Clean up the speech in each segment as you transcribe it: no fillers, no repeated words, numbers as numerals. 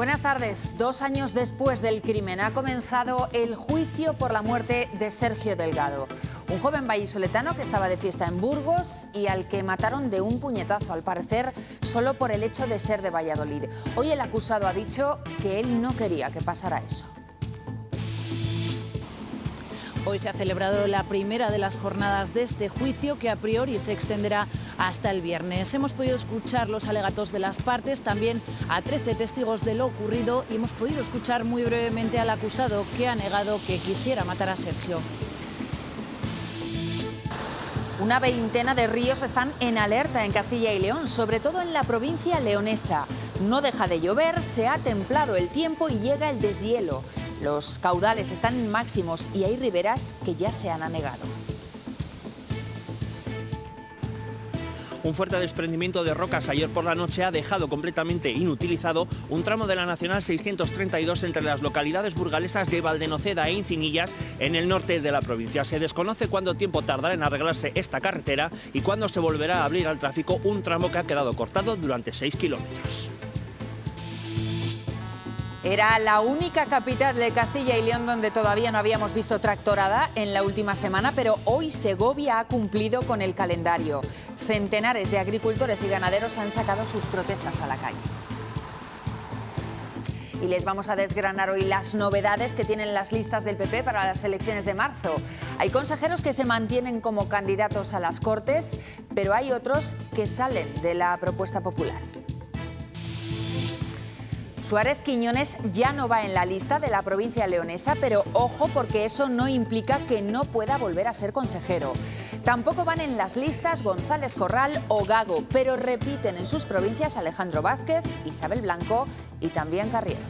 Buenas tardes. 2 años después del crimen ha comenzado el juicio por la muerte de Sergio Delgado, un joven vallisoletano que estaba de fiesta en Burgos y al que mataron de un puñetazo, al parecer solo por el hecho de ser de Valladolid. Hoy el acusado ha dicho que él no quería que pasara eso. Hoy se ha celebrado la primera de las jornadas de este juicio, que a priori se extenderá hasta el viernes. Hemos podido escuchar los alegatos de las partes, también a 13 testigos de lo ocurrido, y hemos podido escuchar muy brevemente al acusado, que ha negado que quisiera matar a Sergio. Una veintena de ríos están en alerta en Castilla y León, sobre todo en la provincia leonesa. No deja de llover, se ha templado el tiempo y llega el deshielo. Los caudales están máximos y hay riberas que ya se han anegado. Un fuerte desprendimiento de rocas ayer por la noche ha dejado completamente inutilizado un tramo de la Nacional 632 entre las localidades burgalesas de Valdenoceda e Incinillas, en el norte de la provincia. Se desconoce cuánto tiempo tardará en arreglarse esta carretera y cuándo se volverá a abrir al tráfico un tramo que ha quedado cortado durante 6 kilómetros. Era la única capital de Castilla y León donde todavía no habíamos visto tractorada en la última semana, pero hoy Segovia ha cumplido con el calendario. Centenares de agricultores y ganaderos han sacado sus protestas a la calle. Y les vamos a desgranar hoy las novedades que tienen las listas del PP para las elecciones de marzo. Hay consejeros que se mantienen como candidatos a las Cortes, pero hay otros que salen de la propuesta popular. Suárez Quiñones ya no va en la lista de la provincia leonesa, pero ojo, porque eso no implica que no pueda volver a ser consejero. Tampoco van en las listas González Corral o Gago, pero repiten en sus provincias Alejandro Vázquez, Isabel Blanco y también Carriero.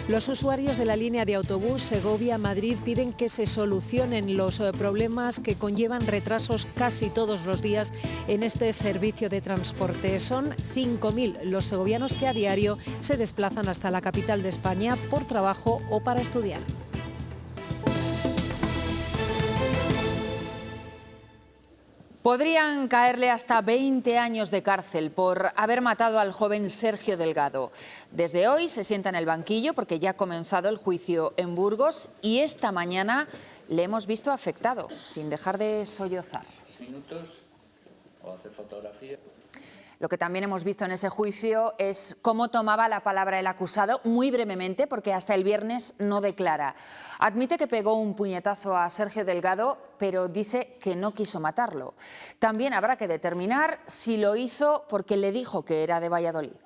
Los usuarios de la línea de autobús Segovia-Madrid piden que se solucionen los problemas que conllevan retrasos casi todos los días en este servicio de transporte. Son 5.000 los segovianos que a diario se desplazan hasta la capital de España por trabajo o para estudiar. Podrían caerle hasta 20 años de cárcel por haber matado al joven Sergio Delgado. Desde hoy se sienta en el banquillo porque ya ha comenzado el juicio en Burgos y esta mañana le hemos visto afectado, sin dejar de sollozar. Lo que también hemos visto en ese juicio es cómo tomaba la palabra el acusado, muy brevemente, porque hasta el viernes no declara. Admite que pegó un puñetazo a Sergio Delgado, pero dice que no quiso matarlo. También habrá que determinar si lo hizo porque le dijo que era de Valladolid.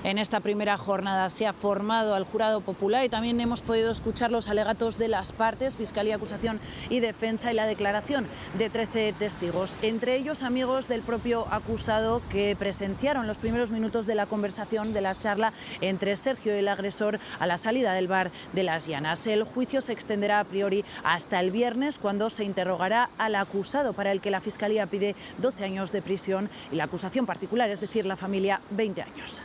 En esta primera jornada se ha formado al jurado popular y también hemos podido escuchar los alegatos de las partes, Fiscalía, Acusación y Defensa, y la declaración de 13 testigos, entre ellos amigos del propio acusado que presenciaron los primeros minutos de la conversación, de la charla entre Sergio y el agresor a la salida del bar de Las Llanas. El juicio se extenderá a priori hasta el viernes, cuando se interrogará al acusado, para el que la Fiscalía pide 12 años de prisión y la acusación particular, es decir, la familia, 20 años.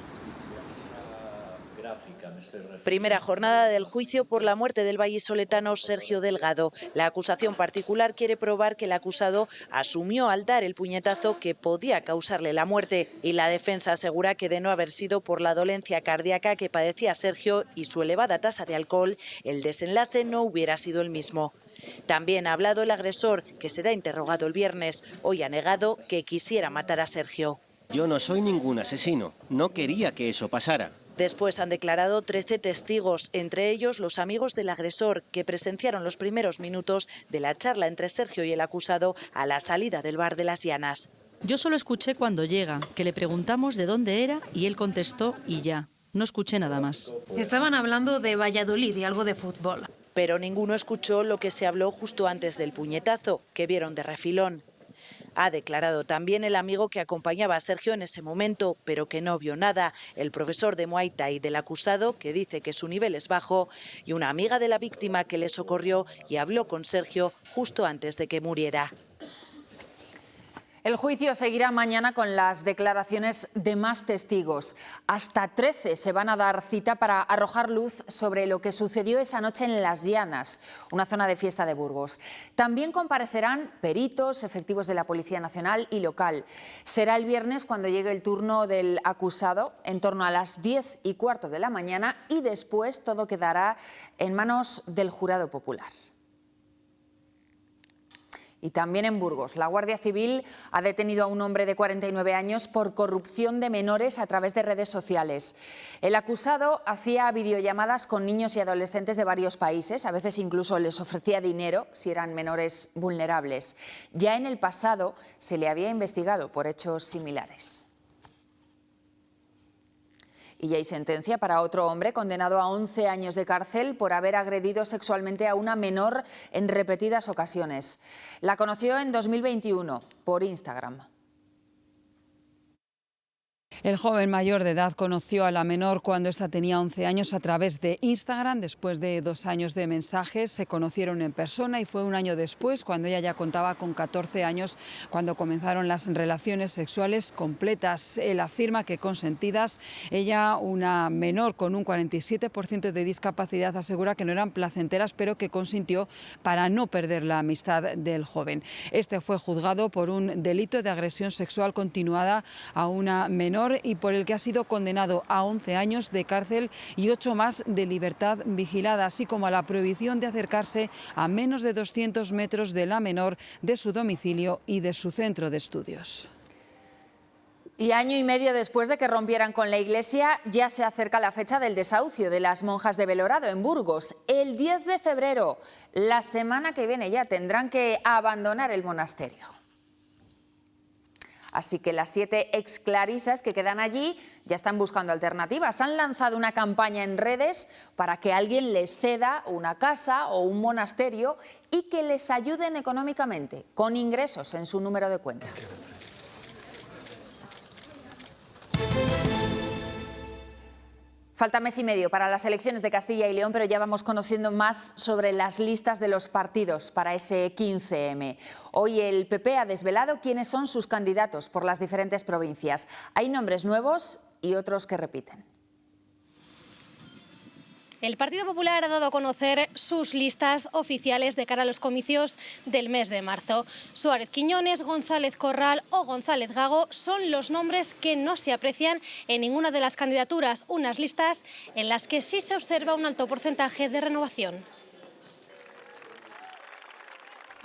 Primera jornada del juicio por la muerte del vallisoletano Sergio Delgado. La acusación particular quiere probar que el acusado asumió al dar el puñetazo que podía causarle la muerte, y la defensa asegura que, de no haber sido por la dolencia cardíaca que padecía Sergio y su elevada tasa de alcohol, el desenlace no hubiera sido el mismo. También ha hablado el agresor, que será interrogado el viernes. Hoy ha negado que quisiera matar a Sergio. Yo no soy ningún asesino, no quería que eso pasara. Después han declarado 13 testigos, entre ellos los amigos del agresor, que presenciaron los primeros minutos de la charla entre Sergio y el acusado a la salida del bar de Las Llanas. Yo solo escuché cuando llega, que le preguntamos de dónde era y él contestó y ya. No escuché nada más. Estaban hablando de Valladolid y algo de fútbol. Pero ninguno escuchó lo que se habló justo antes del puñetazo, que vieron de refilón. Ha declarado también el amigo que acompañaba a Sergio en ese momento, pero que no vio nada, el profesor de Muay Thai del acusado, que dice que su nivel es bajo, y una amiga de la víctima que le socorrió y habló con Sergio justo antes de que muriera. El juicio seguirá mañana con las declaraciones de más testigos. Hasta 13 se van a dar cita para arrojar luz sobre lo que sucedió esa noche en Las Llanas, una zona de fiesta de Burgos. También comparecerán peritos, efectivos de la Policía Nacional y local. Será el viernes cuando llegue el turno del acusado, en torno a las 10:15 de la mañana, y después todo quedará en manos del jurado popular. Y también en Burgos, la Guardia Civil ha detenido a un hombre de 49 años por corrupción de menores a través de redes sociales. El acusado hacía videollamadas con niños y adolescentes de varios países, a veces incluso les ofrecía dinero si eran menores vulnerables. Ya en el pasado se le había investigado por hechos similares. Y ya hay sentencia para otro hombre condenado a 11 años de cárcel por haber agredido sexualmente a una menor en repetidas ocasiones. La conoció en 2021 por Instagram. El joven mayor de edad conoció a la menor cuando ésta tenía 11 años a través de Instagram. Después de 2 años de mensajes se conocieron en persona y fue un año después, cuando ella ya contaba con 14 años, cuando comenzaron las relaciones sexuales completas. Él afirma que consentidas. Ella, una menor con un 47% de discapacidad, asegura que no eran placenteras, pero que consintió para no perder la amistad del joven. Este fue juzgado por un delito de agresión sexual continuada a una menor y por el que ha sido condenado a 11 años de cárcel y 8 más de libertad vigilada, así como a la prohibición de acercarse a menos de 200 metros de la menor, de su domicilio y de su centro de estudios. Y año y medio después de que rompieran con la Iglesia, ya se acerca la fecha del desahucio de las monjas de Belorado, en Burgos. El 10 de febrero, la semana que viene ya, tendrán que abandonar el monasterio. Así que las 7 exclarisas que quedan allí ya están buscando alternativas. Han lanzado una campaña en redes para que alguien les ceda una casa o un monasterio y que les ayuden económicamente, con ingresos en su número de cuenta. Falta mes y medio para las elecciones de Castilla y León, pero ya vamos conociendo más sobre las listas de los partidos para ese 15M. Hoy el PP ha desvelado quiénes son sus candidatos por las diferentes provincias. Hay nombres nuevos y otros que repiten. El Partido Popular ha dado a conocer sus listas oficiales de cara a los comicios del mes de marzo. Suárez Quiñones, González Corral o González Gago son los nombres que no se aprecian en ninguna de las candidaturas, unas listas en las que sí se observa un alto porcentaje de renovación.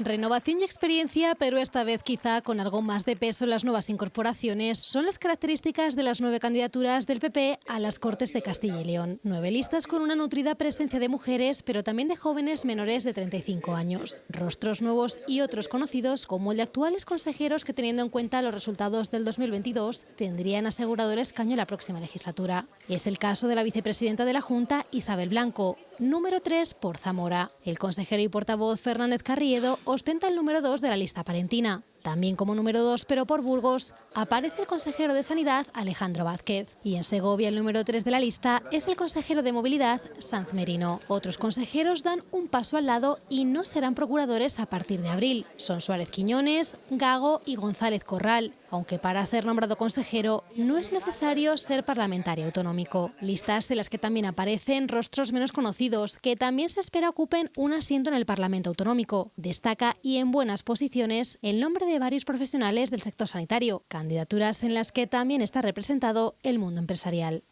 Renovación y experiencia, pero esta vez quizá con algo más de peso en las nuevas incorporaciones, son las características de las 9 candidaturas del PP a las Cortes de Castilla y León. 9 listas con una nutrida presencia de mujeres, pero también de jóvenes menores de 35 años. Rostros nuevos y otros conocidos, como el de actuales consejeros que, teniendo en cuenta los resultados del 2022, tendrían asegurado el escaño en la próxima legislatura. Es el caso de la vicepresidenta de la Junta, Isabel Blanco, número 3 por Zamora. El consejero y portavoz Fernández Carriedo ostenta el número 2 de la lista palentina. También como número 2, pero por Burgos, aparece el consejero de Sanidad, Alejandro Vázquez. Y en Segovia el número 3 de la lista es el consejero de Movilidad, Sanz Merino. Otros consejeros dan un paso al lado y no serán procuradores a partir de abril. Son Suárez Quiñones, Gago y González Corral, aunque para ser nombrado consejero no es necesario ser parlamentario autonómico. Listas en las que también aparecen rostros menos conocidos, que también se espera ocupen un asiento en el Parlamento autonómico. Destaca y en buenas posiciones el nombre de varios profesionales del sector sanitario, candidaturas en las que también está representado el mundo empresarial.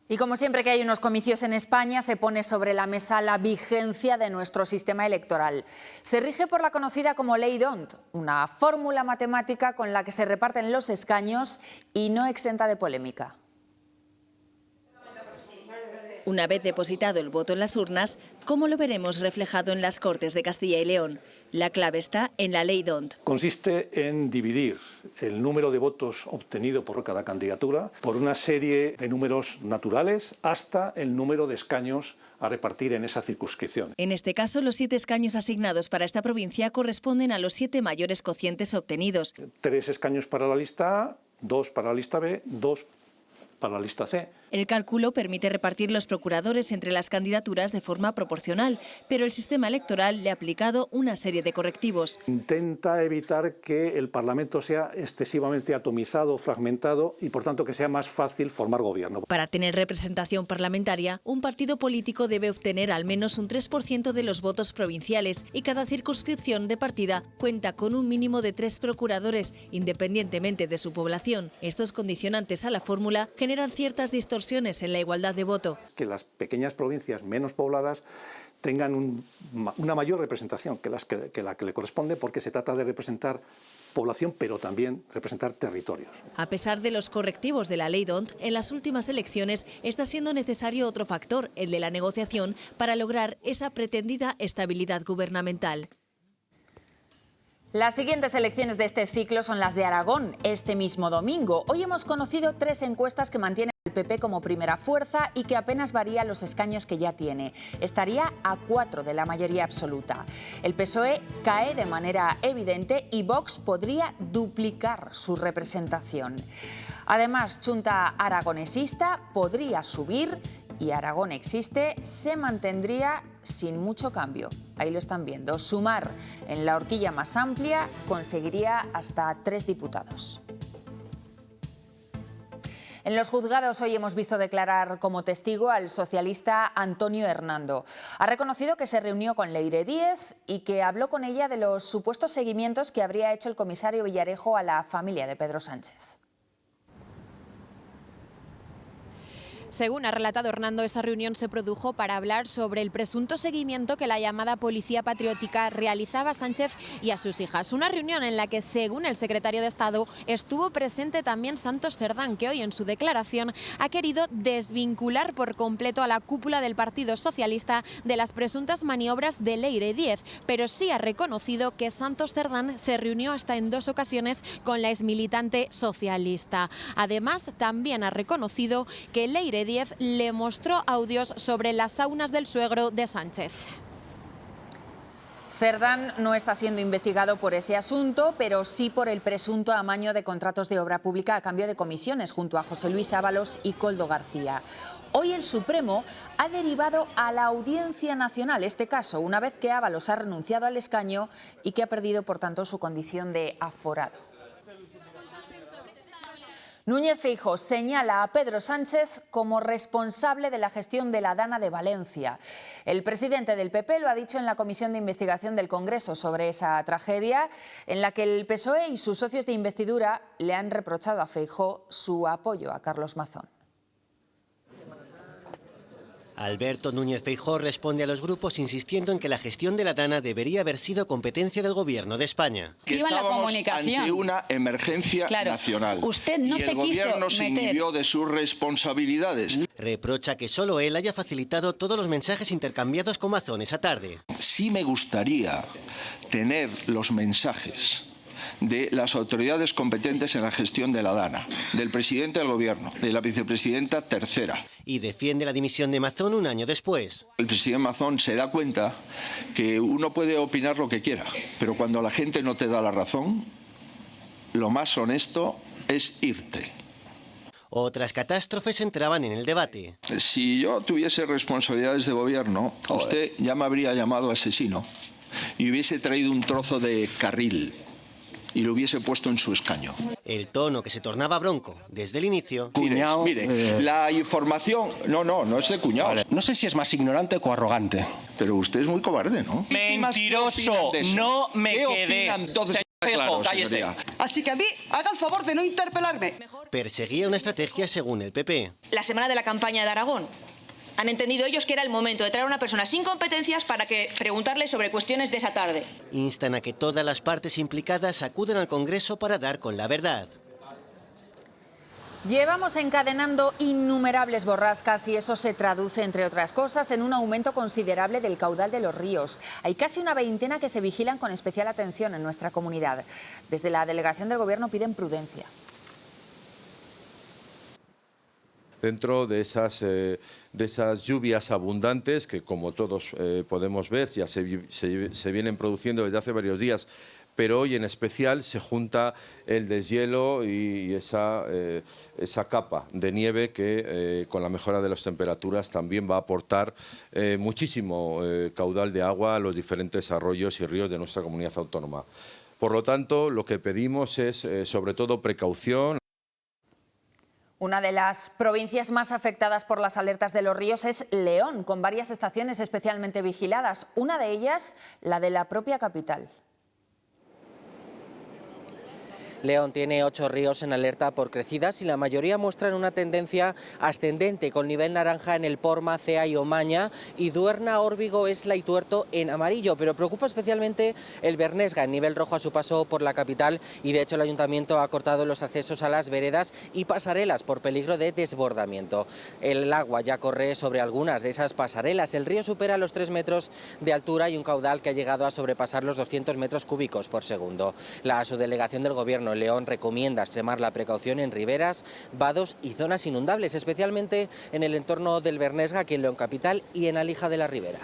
Y como siempre que hay unos comicios en España, se pone sobre la mesa la vigencia de nuestro sistema electoral. Se rige por la conocida como Ley D'Hondt, una fórmula matemática con la que se reparten los escaños y no exenta de polémica. Una vez depositado el voto en las urnas, ¿cómo lo veremos reflejado en las Cortes de Castilla y León? La clave está en la Ley D'Hondt. Consiste en dividir el número de votos obtenido por cada candidatura por una serie de números naturales hasta el número de escaños a repartir en esa circunscripción. En este caso, los 7 escaños asignados para esta provincia corresponden a los 7 mayores cocientes obtenidos. 3 escaños para la lista A, 2 para la lista B, 2 para la lista C. El cálculo permite repartir los procuradores entre las candidaturas de forma proporcional, pero el sistema electoral le ha aplicado una serie de correctivos. Intenta evitar que el Parlamento sea excesivamente atomizado, fragmentado y, por tanto, que sea más fácil formar gobierno. Para tener representación parlamentaria, un partido político debe obtener al menos un 3% de los votos provinciales y cada circunscripción de partida cuenta con un mínimo de 3 procuradores, independientemente de su población. Estos condicionantes a la fórmula generan ciertas distorsiones en la igualdad de voto. Que las pequeñas provincias menos pobladas tengan una mayor representación que la que le corresponde, porque se trata de representar población, pero también representar territorios. A pesar de los correctivos de la ley DONT, en las últimas elecciones está siendo necesario otro factor, el de la negociación, para lograr esa pretendida estabilidad gubernamental. Las siguientes elecciones de este ciclo son las de Aragón, este mismo domingo. Hoy hemos conocido 3 encuestas que mantienen al PP como primera fuerza y que apenas varía los escaños que ya tiene. Estaría a 4 de la mayoría absoluta. El PSOE cae de manera evidente y Vox podría duplicar su representación. Además, Chunta Aragonesista podría subir y Aragón Existe se mantendría sin mucho cambio. Ahí lo están viendo. Sumar en la horquilla más amplia conseguiría hasta 3 diputados. En los juzgados hoy hemos visto declarar como testigo al socialista Antonio Hernando. Ha reconocido que se reunió con Leire Díez y que habló con ella de los supuestos seguimientos que habría hecho el comisario Villarejo a la familia de Pedro Sánchez. Según ha relatado Hernando, esa reunión se produjo para hablar sobre el presunto seguimiento que la llamada Policía Patriótica realizaba a Sánchez y a sus hijas. Una reunión en la que, según el secretario de Estado, estuvo presente también Santos Cerdán, que hoy en su declaración ha querido desvincular por completo a la cúpula del Partido Socialista de las presuntas maniobras de Leire Díez, pero sí ha reconocido que Santos Cerdán se reunió hasta en 2 ocasiones con la exmilitante socialista. Además, también ha reconocido que Leire Díez le mostró audios sobre las saunas del suegro de Sánchez. Cerdán no está siendo investigado por ese asunto, pero sí por el presunto amaño de contratos de obra pública a cambio de comisiones junto a José Luis Ábalos y Koldo García. Hoy el Supremo ha derivado a la Audiencia Nacional este caso, una vez que Ábalos ha renunciado al escaño y que ha perdido, por tanto, su condición de aforado. Núñez Feijóo señala a Pedro Sánchez como responsable de la gestión de la Dana de Valencia. El presidente del PP lo ha dicho en la comisión de investigación del Congreso sobre esa tragedia, en la que el PSOE y sus socios de investidura le han reprochado a Feijóo su apoyo a Carlos Mazón. Alberto Núñez Feijóo responde a los grupos insistiendo en que la gestión de la Dana debería haber sido competencia del Gobierno de España. Que estábamos ante una emergencia nacional. Usted no se quiso meter. El Gobierno se inhibió de sus responsabilidades. Reprocha que solo él haya facilitado todos los mensajes intercambiados con Mazón esa tarde. Sí me gustaría tener los mensajes de las autoridades competentes en la gestión de la Dana, del presidente del Gobierno, de la vicepresidenta tercera. Y defiende la dimisión de Mazón un año después. El presidente Mazón se da cuenta que uno puede opinar lo que quiera, pero cuando la gente no te da la razón, lo más honesto es irte. Otras catástrofes entraban en el debate. Si yo tuviese responsabilidades de gobierno, usted ya me habría llamado asesino y hubiese traído un trozo de carril y lo hubiese puesto en su escaño. El tono que se tornaba bronco desde el inicio. Cuñado, mire, la información... No es de cuñado. Vale. No sé si es más ignorante o arrogante. Pero usted es muy cobarde, ¿no? Mentiroso, no me quedé. Entonces, claro, cállese. Así que a mí, haga el favor de no interpelarme. Perseguía una estrategia según el PP. La semana de la campaña de Aragón. Han entendido ellos que era el momento de traer a una persona sin competencias para que preguntarle sobre cuestiones de esa tarde. Instan a que todas las partes implicadas acuden al Congreso para dar con la verdad. Llevamos encadenando innumerables borrascas y eso se traduce, entre otras cosas, en un aumento considerable del caudal de los ríos. Hay casi una veintena que se vigilan con especial atención en nuestra comunidad. Desde la delegación del Gobierno piden prudencia. Dentro de esas lluvias abundantes que, como todos podemos ver, ya se vienen produciendo desde hace varios días, pero hoy en especial se junta el deshielo y esa capa de nieve que con la mejora de las temperaturas también va a aportar muchísimo caudal de agua a los diferentes arroyos y ríos de nuestra comunidad autónoma. Por lo tanto, lo que pedimos es sobre todo precaución. Una de las provincias más afectadas por las alertas de los ríos es León, con varias estaciones especialmente vigiladas. Una de ellas, la de la propia capital. León tiene 8 ríos en alerta por crecidas y la mayoría muestran una tendencia ascendente, con nivel naranja en el Porma, Cea y Omaña, y Duerna, Órbigo, Esla y Tuerto en amarillo, pero preocupa especialmente el Bernesga en nivel rojo a su paso por la capital, y de hecho el Ayuntamiento ha cortado los accesos a las veredas y pasarelas por peligro de desbordamiento. El agua ya corre sobre algunas de esas pasarelas, el río supera los 3 metros de altura y un caudal que ha llegado a sobrepasar los 200 metros cúbicos por segundo. La subdelegación del Gobierno en León recomienda extremar la precaución en riberas, vados y zonas inundables, especialmente en el entorno del Bernesga, aquí en León capital, y en Alija de la Ribera.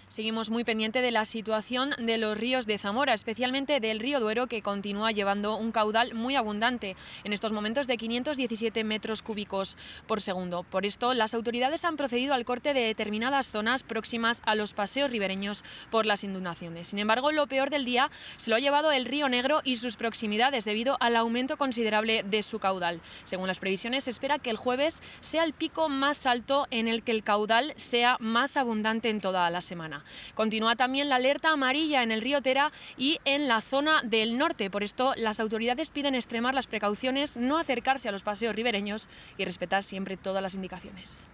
Seguimos muy pendiente de la situación de los ríos de Zamora, especialmente del río Duero, que continúa llevando un caudal muy abundante, en estos momentos de 517 metros cúbicos por segundo. Por esto, las autoridades han procedido al corte de determinadas zonas próximas a los paseos ribereños por las inundaciones. Sin embargo, lo peor del día se lo ha llevado el río Negro y sus proximidades, debido al aumento considerable de su caudal. Según las previsiones, se espera que el jueves sea el pico más alto en el que el caudal sea más abundante en toda la semana. Continúa también la alerta amarilla en el río Tera y en la zona del norte. Por esto, las autoridades piden extremar las precauciones, no acercarse a los paseos ribereños y respetar siempre todas las indicaciones.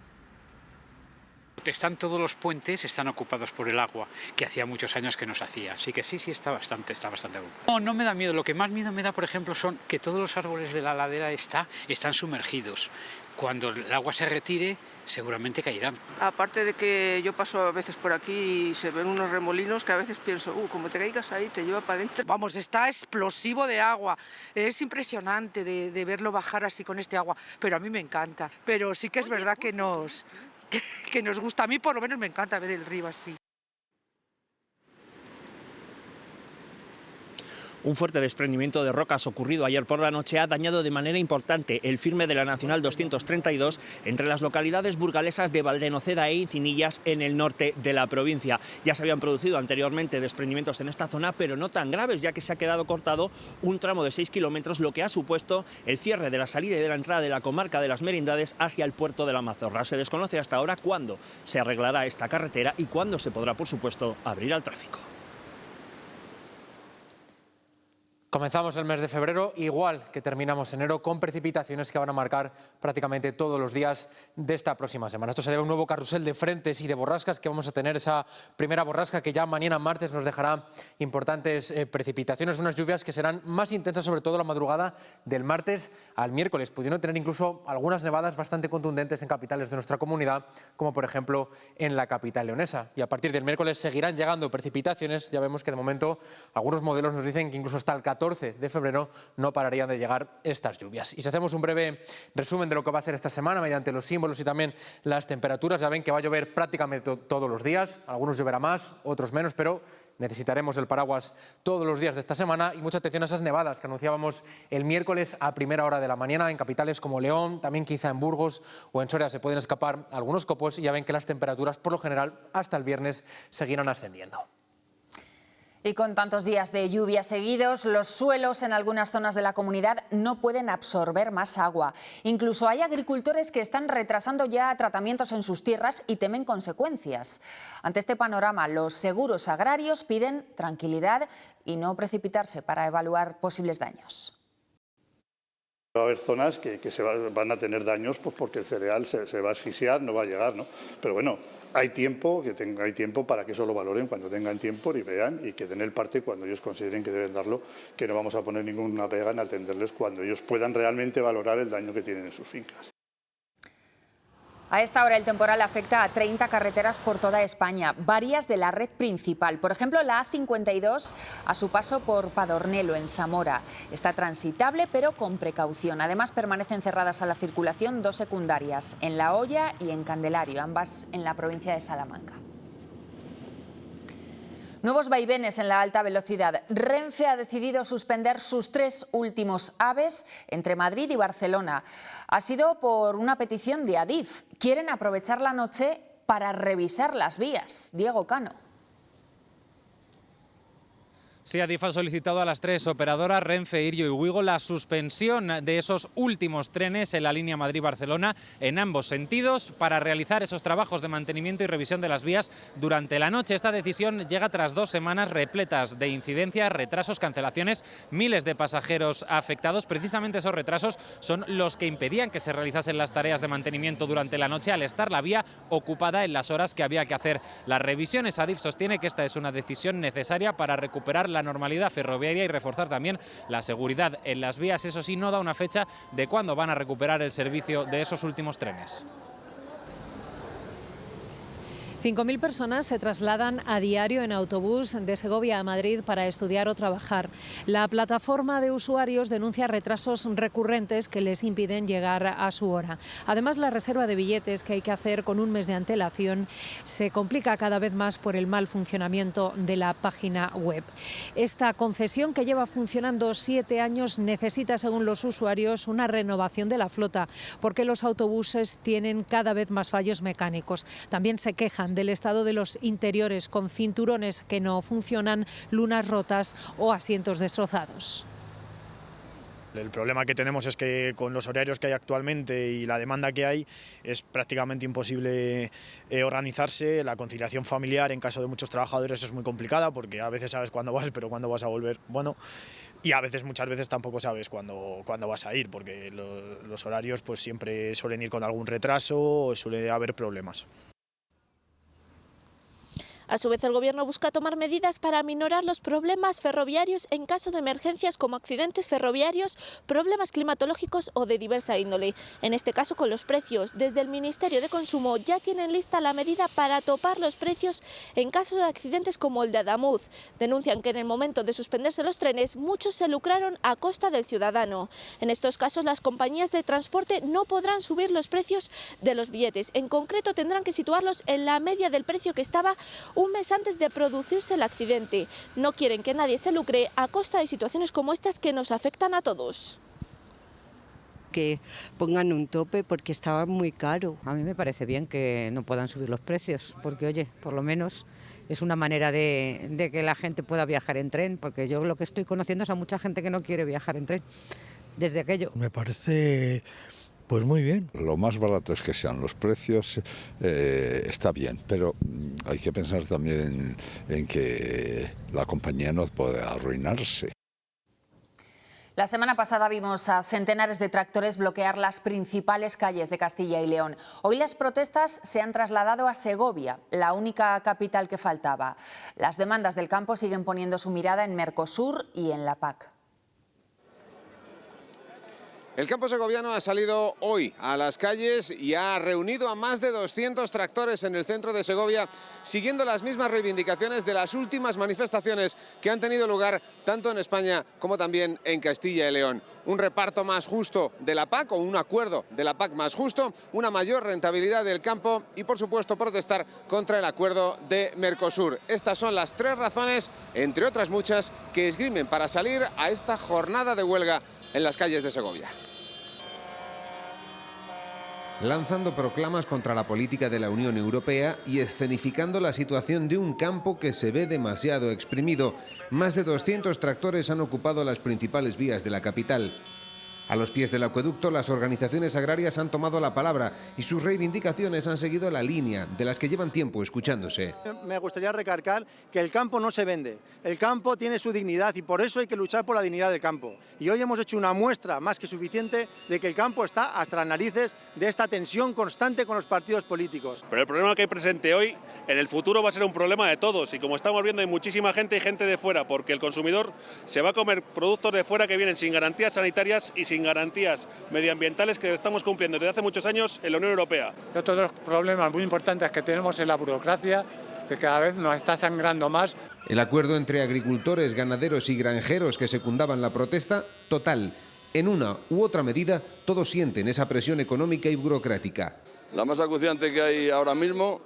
Están todos los puentes, están ocupados por el agua, que hacía muchos años que no se hacía. Así que sí, está bastante ocupado. No me da miedo. Lo que más miedo me da, por ejemplo, son que todos los árboles de la ladera están sumergidos. Cuando el agua se retire, seguramente caerán. Aparte de que yo paso a veces por aquí y se ven unos remolinos que a veces pienso, como te caigas ahí, te lleva para adentro. Vamos, está explosivo de agua. Es impresionante de verlo bajar así con este agua, pero a mí me encanta. Pero sí que es verdad que nos gusta. A mí por lo menos me encanta ver el río así. Un fuerte desprendimiento de rocas ocurrido ayer por la noche ha dañado de manera importante el firme de la Nacional 232 entre las localidades burgalesas de Valdenoceda e Incinillas, en el norte de la provincia. Ya se habían producido anteriormente desprendimientos en esta zona, pero no tan graves, ya que se ha quedado cortado un tramo de 6 kilómetros, lo que ha supuesto el cierre de la salida y de la entrada de la comarca de las Merindades hacia el puerto de la Mazorra. Se desconoce hasta ahora cuándo se arreglará esta carretera y cuándo se podrá, por supuesto, abrir al tráfico. Comenzamos el mes de febrero igual que terminamos enero, con precipitaciones que van a marcar prácticamente todos los días de esta próxima semana. Esto se debe a un nuevo carrusel de frentes y de borrascas que vamos a tener. Esa primera borrasca que ya mañana martes nos dejará importantes precipitaciones, unas lluvias que serán más intensas, sobre todo la madrugada del martes al miércoles, pudiendo tener incluso algunas nevadas bastante contundentes en capitales de nuestra comunidad, como por ejemplo en la capital leonesa. Y a partir del miércoles seguirán llegando precipitaciones. Ya vemos que de momento algunos modelos nos dicen que incluso hasta el 14 de febrero no pararían de llegar estas lluvias. Y si hacemos un breve resumen de lo que va a ser esta semana mediante los símbolos y también las temperaturas, ya ven que va a llover prácticamente todos los días. Algunos lloverá más, otros menos, pero necesitaremos el paraguas todos los días de esta semana. Y mucha atención a esas nevadas que anunciábamos el miércoles a primera hora de la mañana en capitales como León, también quizá en Burgos o en Soria se pueden escapar algunos copos, y ya ven que las temperaturas por lo general hasta el viernes seguirán ascendiendo. Y con tantos días de lluvia seguidos, los suelos en algunas zonas de la comunidad no pueden absorber más agua. Incluso hay agricultores que están retrasando ya tratamientos en sus tierras y temen consecuencias. Ante este panorama, los seguros agrarios piden tranquilidad y no precipitarse para evaluar posibles daños. Va a haber zonas que van a tener daños, pues porque el cereal se va a asfixiar, no va a llegar, ¿no? Pero bueno, hay tiempo para que eso lo valoren cuando tengan tiempo y vean, y que den el parte cuando ellos consideren que deben darlo, que no vamos a poner ninguna pega en atenderles cuando ellos puedan realmente valorar el daño que tienen en sus fincas. A esta hora el temporal afecta a 30 carreteras por toda España, varias de la red principal. Por ejemplo, la A52 a su paso por Padornelo, en Zamora. Está transitable, pero con precaución. Además, permanecen cerradas a la circulación 2 secundarias, en La Hoya y en Candelario, ambas en la provincia de Salamanca. Nuevos vaivenes en la alta velocidad. Renfe ha decidido suspender sus 3 últimos AVEs entre Madrid y Barcelona. Ha sido por una petición de Adif. Quieren aprovechar la noche para revisar las vías. Diego Cano. Sí, Adif ha solicitado a las 3 operadoras Renfe, Irio y Wigo la suspensión de esos últimos trenes en la línea Madrid-Barcelona en ambos sentidos para realizar esos trabajos de mantenimiento y revisión de las vías durante la noche. Esta decisión llega tras 2 semanas repletas de incidencias, retrasos, cancelaciones, miles de pasajeros afectados. Precisamente esos retrasos son los que impedían que se realizasen las tareas de mantenimiento durante la noche al estar la vía ocupada en las horas que había que hacer las revisiones. Adif sostiene que esta es una decisión necesaria para recuperar la normalidad ferroviaria y reforzar también la seguridad en las vías. Eso sí, no da una fecha de cuándo van a recuperar el servicio de esos últimos trenes. 5.000 personas se trasladan a diario en autobús de Segovia a Madrid para estudiar o trabajar. La plataforma de usuarios denuncia retrasos recurrentes que les impiden llegar a su hora. Además, la reserva de billetes que hay que hacer con un mes de antelación se complica cada vez más por el mal funcionamiento de la página web. Esta concesión, que lleva funcionando 7 años, necesita, según los usuarios, una renovación de la flota, porque los autobuses tienen cada vez más fallos mecánicos. También se quejan del estado de los interiores, con cinturones que no funcionan, lunas rotas o asientos destrozados. El problema que tenemos es que con los horarios que hay actualmente y la demanda que hay es prácticamente imposible organizarse. La conciliación familiar en caso de muchos trabajadores es muy complicada porque a veces sabes cuándo vas, pero cuándo vas a volver, bueno, y a veces, muchas veces tampoco sabes cuándo vas a ir, porque los horarios pues siempre suelen ir con algún retraso o suele haber problemas. A su vez, el Gobierno busca tomar medidas para aminorar los problemas ferroviarios en caso de emergencias como accidentes ferroviarios, problemas climatológicos o de diversa índole. En este caso, con los precios. Desde el Ministerio de Consumo ya tienen lista la medida para topar los precios en caso de accidentes como el de Adamuz. Denuncian que en el momento de suspenderse los trenes, muchos se lucraron a costa del ciudadano. En estos casos, las compañías de transporte no podrán subir los precios de los billetes. En concreto, tendrán que situarlos en la media del precio que estaba un mes antes de producirse el accidente. No quieren que nadie se lucre a costa de situaciones como estas que nos afectan a todos. Que pongan un tope porque estaba muy caro. A mí me parece bien que no puedan subir los precios, porque oye, por lo menos es una manera de que la gente pueda viajar en tren, porque yo lo que estoy conociendo es a mucha gente que no quiere viajar en tren desde aquello. Me parece pues muy bien. Lo más barato es que sean los precios, está bien, pero hay que pensar también en que la compañía no puede arruinarse. La semana pasada vimos a centenares de tractores bloquear las principales calles de Castilla y León. Hoy las protestas se han trasladado a Segovia, la única capital que faltaba. Las demandas del campo siguen poniendo su mirada en Mercosur y en la PAC. El campo segoviano ha salido hoy a las calles y ha reunido a más de 200 tractores en el centro de Segovia, siguiendo las mismas reivindicaciones de las últimas manifestaciones que han tenido lugar tanto en España como también en Castilla y León. Un reparto más justo de la PAC, o un acuerdo de la PAC más justo, una mayor rentabilidad del campo y, por supuesto, protestar contra el acuerdo de Mercosur. Estas son las 3 razones, entre otras muchas, que esgrimen para salir a esta jornada de huelga en las calles de Segovia. Lanzando proclamas contra la política de la Unión Europea y escenificando la situación de un campo que se ve demasiado exprimido. Más de 200 tractores han ocupado las principales vías de la capital. A los pies del acueducto, las organizaciones agrarias han tomado la palabra y sus reivindicaciones han seguido la línea de las que llevan tiempo escuchándose. Me gustaría recalcar que el campo no se vende, el campo tiene su dignidad y por eso hay que luchar por la dignidad del campo. Y hoy hemos hecho una muestra más que suficiente de que el campo está hasta las narices de esta tensión constante con los partidos políticos. Pero el problema que hay presente hoy, en el futuro va a ser un problema de todos y como estamos viendo hay muchísima gente y gente de fuera, porque el consumidor se va a comer productos de fuera que vienen sin garantías sanitarias y sin garantías medioambientales que estamos cumpliendo desde hace muchos años en la Unión Europea. Otro de los problemas muy importantes que tenemos es la burocracia, que cada vez nos está sangrando más. El acuerdo entre agricultores, ganaderos y granjeros que secundaban la protesta, total. En una u otra medida, todos sienten esa presión económica y burocrática. La más acuciante que hay ahora mismo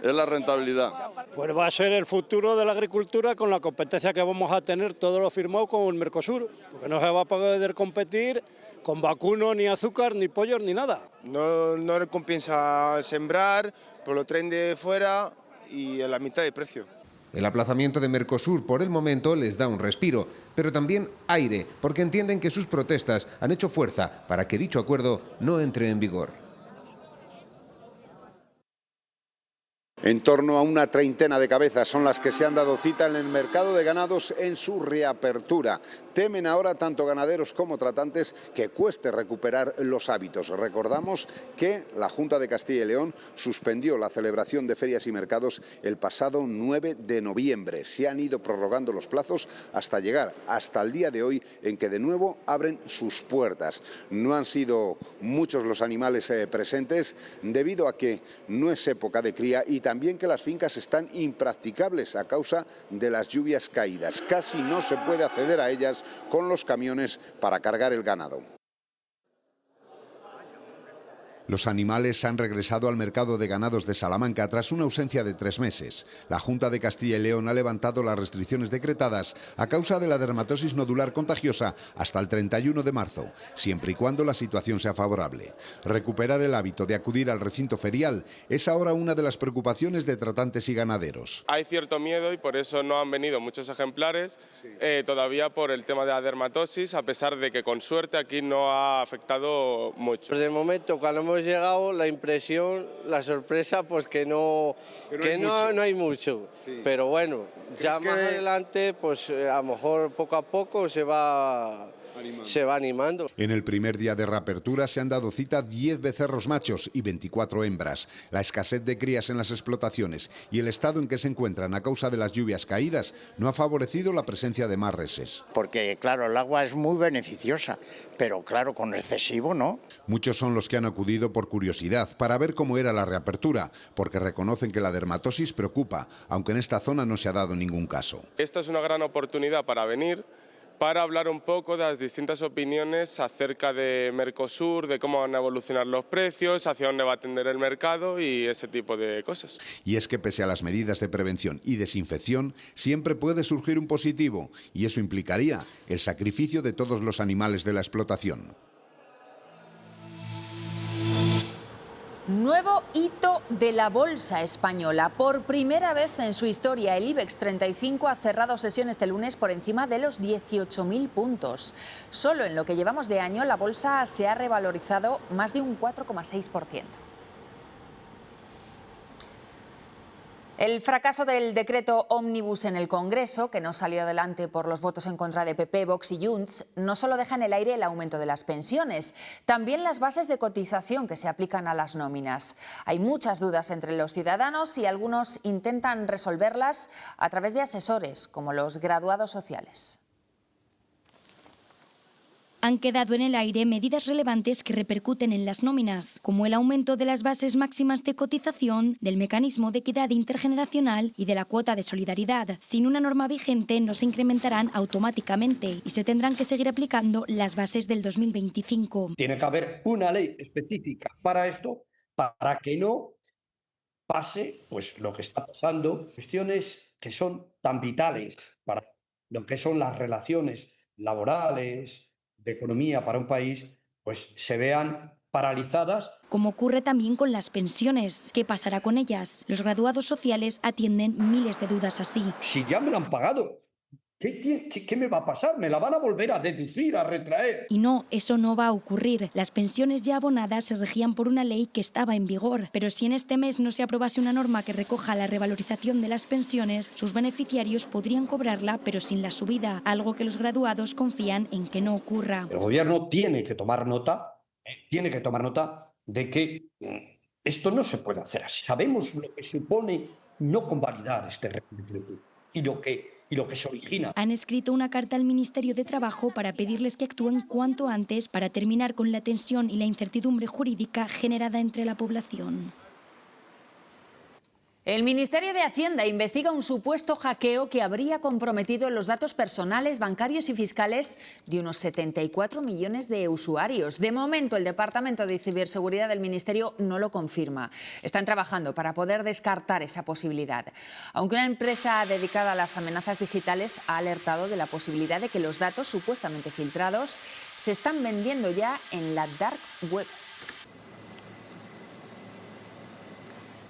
es la rentabilidad. Pues va a ser el futuro de la agricultura con la competencia que vamos a tener todo lo firmado con el Mercosur, porque no se va a poder competir con vacuno, ni azúcar, ni pollos, ni nada. No le compensa sembrar, pues lo traen de fuera y a la mitad de precio. El aplazamiento de Mercosur por el momento les da un respiro, pero también aire, porque entienden que sus protestas han hecho fuerza para que dicho acuerdo no entre en vigor. En torno a una treintena de cabezas son las que se han dado cita en el mercado de ganados en su reapertura. Temen ahora tanto ganaderos como tratantes que cueste recuperar los hábitos. Recordamos que la Junta de Castilla y León suspendió la celebración de ferias y mercados el pasado 9 de noviembre. Se han ido prorrogando los plazos hasta llegar hasta el día de hoy en que de nuevo abren sus puertas. No han sido muchos los animales presentes debido a que no es época de cría y también que las fincas están impracticables a causa de las lluvias caídas. Casi no se puede acceder a ellas con los camiones para cargar el ganado. Los animales han regresado al mercado de ganados de Salamanca tras una ausencia de 3 meses. La Junta de Castilla y León ha levantado las restricciones decretadas a causa de la dermatosis nodular contagiosa hasta el 31 de marzo, siempre y cuando la situación sea favorable. Recuperar el hábito de acudir al recinto ferial es ahora una de las preocupaciones de tratantes y ganaderos. Hay cierto miedo y por eso no han venido muchos ejemplares, todavía por el tema de la dermatosis, a pesar de que con suerte aquí no ha afectado mucho. De momento, cuando hemos llegado, la impresión, la sorpresa, pues que no hay mucho. Sí. Pero bueno, ya más adelante, pues a lo mejor poco a poco se va animando. En el primer día de reapertura se han dado cita 10 becerros machos y 24 hembras. La escasez de crías en las explotaciones y el estado en que se encuentran a causa de las lluvias caídas no ha favorecido la presencia de más reses. Porque claro, el agua es muy beneficiosa, pero claro, con excesivo no. Muchos son los que han acudido por curiosidad para ver cómo era la reapertura, porque reconocen que la dermatosis preocupa, aunque en esta zona no se ha dado ningún caso. Esta es una gran oportunidad para venir, para hablar un poco de las distintas opiniones acerca de Mercosur, de cómo van a evolucionar los precios, hacia dónde va a tender el mercado y ese tipo de cosas. Y es que pese a las medidas de prevención y desinfección, siempre puede surgir un positivo, y eso implicaría el sacrificio de todos los animales de la explotación. Nuevo hito de la bolsa española. Por primera vez en su historia, el IBEX 35 ha cerrado sesión este lunes por encima de los 18.000 puntos. Solo en lo que llevamos de año, la bolsa se ha revalorizado más de un 4,6%. El fracaso del decreto ómnibus en el Congreso, que no salió adelante por los votos en contra de PP, Vox y Junts, no solo deja en el aire el aumento de las pensiones, también las bases de cotización que se aplican a las nóminas. Hay muchas dudas entre los ciudadanos y algunos intentan resolverlas a través de asesores, como los graduados sociales. Han quedado en el aire medidas relevantes que repercuten en las nóminas, como el aumento de las bases máximas de cotización, del mecanismo de equidad intergeneracional y de la cuota de solidaridad. Sin una norma vigente no se incrementarán automáticamente y se tendrán que seguir aplicando las bases del 2025. Tiene que haber una ley específica para esto, para que no pase pues lo que está pasando, cuestiones que son tan vitales para lo que son las relaciones laborales, de economía para un país, pues se vean paralizadas. Como ocurre también con las pensiones. ¿Qué pasará con ellas? Los graduados sociales atienden miles de dudas así. Si ya me lo han pagado, ¿qué me va a pasar? ¿Me la van a volver a deducir, a retraer? Y no, eso no va a ocurrir. Las pensiones ya abonadas se regían por una ley que estaba en vigor. Pero si en este mes no se aprobase una norma que recoja la revalorización de las pensiones, sus beneficiarios podrían cobrarla, pero sin la subida, algo que los graduados confían en que no ocurra. El gobierno tiene que tomar nota de que esto no se puede hacer así. Sabemos lo que supone no convalidar este régimen y lo que se origina. Han escrito una carta al Ministerio de Trabajo para pedirles que actúen cuanto antes para terminar con la tensión y la incertidumbre jurídica generada entre la población. El Ministerio de Hacienda investiga un supuesto hackeo que habría comprometido los datos personales, bancarios y fiscales de unos 74 millones de usuarios. De momento, el Departamento de Ciberseguridad del Ministerio no lo confirma. Están trabajando para poder descartar esa posibilidad. Aunque una empresa dedicada a las amenazas digitales ha alertado de la posibilidad de que los datos supuestamente filtrados se están vendiendo ya en la dark web.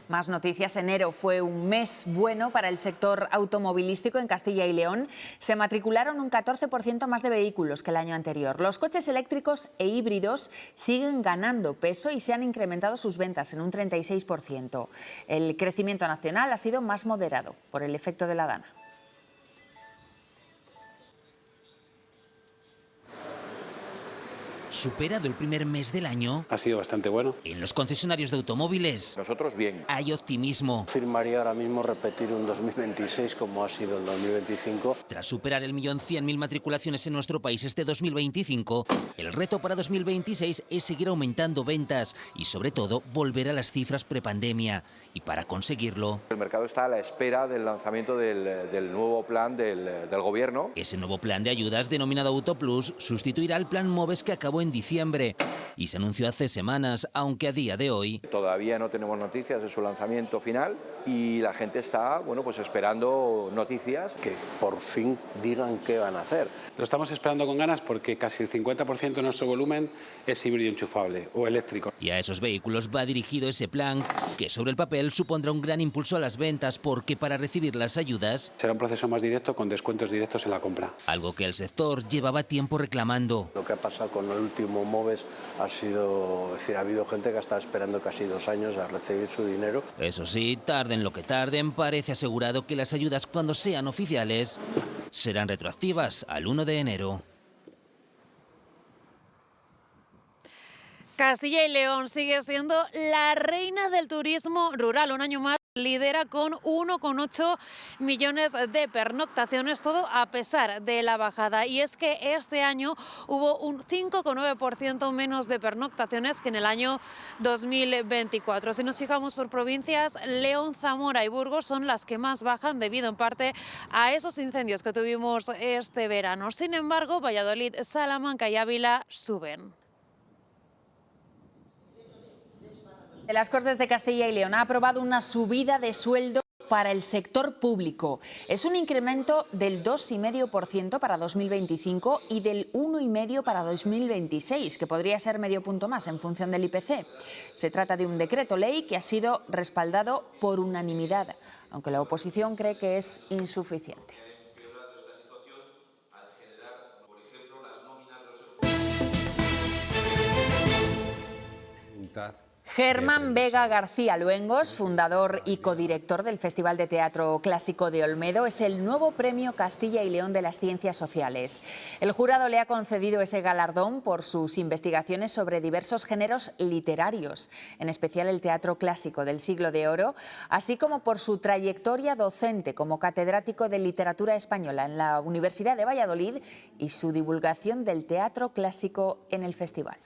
Más noticias. Enero fue un mes bueno para el sector automovilístico en Castilla y León. Se matricularon un 14% más de vehículos que el año anterior. Los coches eléctricos e híbridos siguen ganando peso y se han incrementado sus ventas en un 36%. El crecimiento nacional ha sido más moderado por el efecto de la Dana. ¿Superado el primer mes del año? Ha sido bastante bueno. En los concesionarios de automóviles. Nosotros bien. Hay optimismo. Firmaría ahora mismo repetir un 2026 como ha sido el 2025. Tras superar el 1.100.000 matriculaciones en nuestro país este 2025, el reto para 2026 es seguir aumentando ventas y sobre todo volver a las cifras prepandemia. Y para conseguirlo... El mercado está a la espera del lanzamiento del nuevo plan del Gobierno. Ese nuevo plan de ayudas denominado Autoplus sustituirá al plan MOVES que acabó en diciembre y se anunció hace semanas, aunque a día de hoy... Todavía no tenemos noticias de su lanzamiento final y la gente está, bueno, pues esperando noticias. Que por fin digan qué van a hacer. Lo estamos esperando con ganas porque casi el 50% de nuestro volumen es híbrido enchufable o eléctrico. Y a esos vehículos va dirigido ese plan que sobre el papel supondrá un gran impulso a las ventas porque para recibir las ayudas... Será un proceso más directo con descuentos directos en la compra. Algo que el sector llevaba tiempo reclamando. Lo que ha pasado con el último MOVES ha habido gente que ha estado esperando casi 2 años a recibir su dinero. Eso sí, tarden lo que tarden, parece asegurado que las ayudas cuando sean oficiales serán retroactivas al 1 de enero. Castilla y León sigue siendo la reina del turismo rural. Un año más lidera con 1,8 millones de pernoctaciones, todo a pesar de la bajada. Y es que este año hubo un 5,9% menos de pernoctaciones que en el año 2024. Si nos fijamos por provincias, León, Zamora y Burgos son las que más bajan debido en parte a esos incendios que tuvimos este verano. Sin embargo, Valladolid, Salamanca y Ávila suben. Las Cortes de Castilla y León ha aprobado una subida de sueldo para el sector público. Es un incremento del 2,5% para 2025 y del 1,5% para 2026, que podría ser medio punto más en función del IPC. Se trata de un decreto ley que ha sido respaldado por unanimidad, aunque la oposición cree que es insuficiente. Germán Vega García Luengos, fundador y codirector del Festival de Teatro Clásico de Olmedo, es el nuevo Premio Castilla y León de las Ciencias Sociales. El jurado le ha concedido ese galardón por sus investigaciones sobre diversos géneros literarios, en especial el teatro clásico del Siglo de Oro, así como por su trayectoria docente como catedrático de literatura española en la Universidad de Valladolid y su divulgación del teatro clásico en el festival.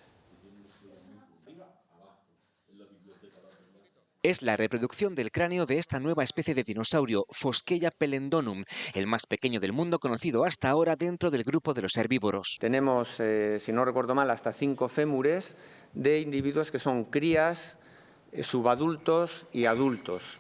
Es la reproducción del cráneo de esta nueva especie de dinosaurio, Fosqueia pellendonum, el más pequeño del mundo conocido hasta ahora dentro del grupo de los herbívoros. Tenemos, si no recuerdo mal, hasta 5 fémures de individuos que son crías, subadultos y adultos.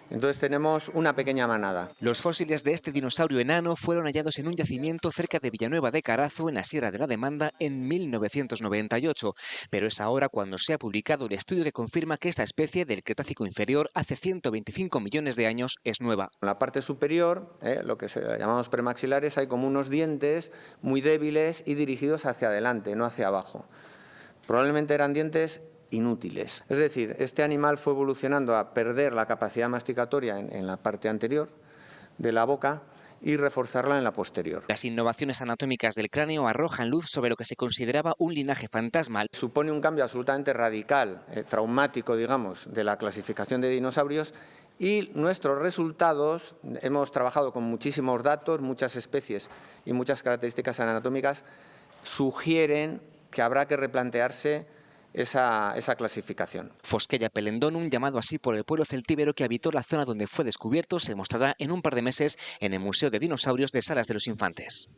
Entonces tenemos una pequeña manada. Los fósiles de este dinosaurio enano fueron hallados en un yacimiento cerca de Villanueva de Carazo, en la Sierra de la Demanda, en 1998. Pero es ahora cuando se ha publicado el estudio que confirma que esta especie del Cretácico inferior, hace 125 millones de años, es nueva. En la parte superior, lo que llamamos premaxilares, hay como unos dientes muy débiles y dirigidos hacia adelante, no hacia abajo. Probablemente eran dientes inútiles. Es decir, este animal fue evolucionando a perder la capacidad masticatoria en la parte anterior de la boca y reforzarla en la posterior. Las innovaciones anatómicas del cráneo arrojan luz sobre lo que se consideraba un linaje fantasma. Supone un cambio absolutamente radical, traumático, digamos, de la clasificación de dinosaurios. Y nuestros resultados, hemos trabajado con muchísimos datos, muchas especies y muchas características anatómicas, sugieren que habrá que replantearse esa clasificación. Fosquella Pelendonum, llamado así por el pueblo celtíbero que habitó la zona donde fue descubierto, se mostrará en un par de meses en el Museo de Dinosaurios de Salas de los Infantes.